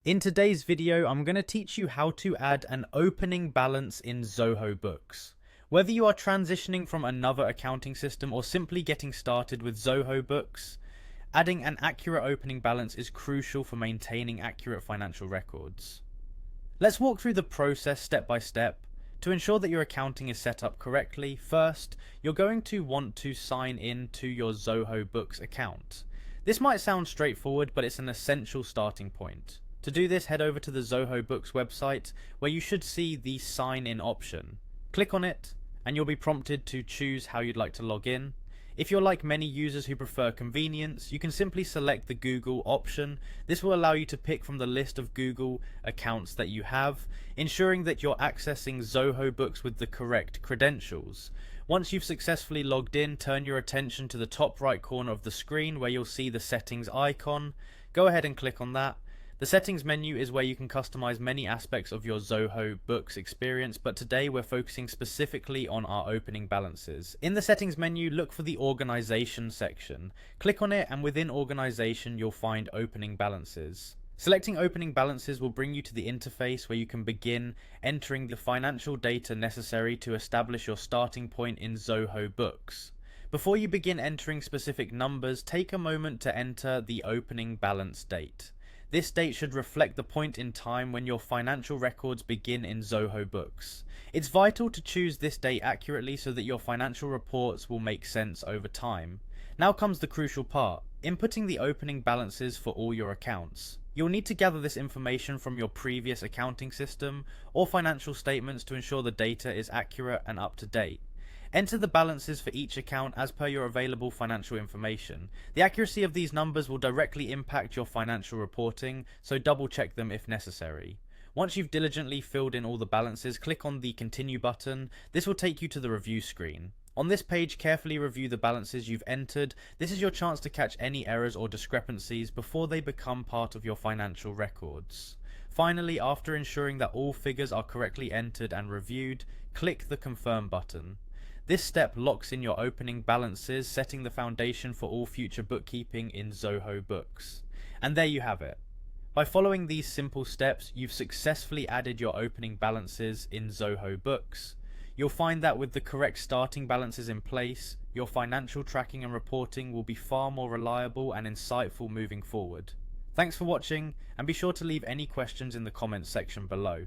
In today's video, I'm going to teach you how to add an opening balance in Zoho Books. Whether you are transitioning from another accounting system or simply getting started with Zoho Books, adding an accurate opening balance is crucial for maintaining accurate financial records. Let's walk through the process step by step. To ensure that your accounting is set up correctly, first, you're going to want to sign in to your Zoho Books account. This might sound straightforward, but it's an essential starting point. To do this, head over to the Zoho Books website, where you should see the sign in option. Click on it, and you'll be prompted to choose how you'd like to log in. If you're like many users who prefer convenience, you can simply select the Google option. This will allow you to pick from the list of Google accounts that you have, ensuring that you're accessing Zoho Books with the correct credentials. Once you've successfully logged in, turn your attention to the top right corner of the screen where you'll see the settings icon. Go ahead and click on that. The settings menu is where you can customize many aspects of your Zoho Books experience, but today we're focusing specifically on our opening balances. In the settings menu, look for the organization section. Click on it, and within organization you'll find opening balances. Selecting opening balances will bring you to the interface where you can begin entering the financial data necessary to establish your starting point in Zoho Books. Before you begin entering specific numbers, take a moment to enter the opening balance date. This date should reflect the point in time when your financial records begin in Zoho Books. It's vital to choose this date accurately so that your financial reports will make sense over time. Now comes the crucial part, inputting the opening balances for all your accounts. You'll need to gather this information from your previous accounting system or financial statements to ensure the data is accurate and up to date. Enter the balances for each account as per your available financial information. The accuracy of these numbers will directly impact your financial reporting, so double check them if necessary. Once you've diligently filled in all the balances, click on the Continue button. This will take you to the review screen. On this page, carefully review the balances you've entered. This is your chance to catch any errors or discrepancies before they become part of your financial records. Finally, after ensuring that all figures are correctly entered and reviewed, click the Confirm button. This step locks in your opening balances, setting the foundation for all future bookkeeping in Zoho Books. And there you have it. By following these simple steps, you've successfully added your opening balances in Zoho Books. You'll find that with the correct starting balances in place, your financial tracking and reporting will be far more reliable and insightful moving forward. Thanks for watching, and be sure to leave any questions in the comments section below.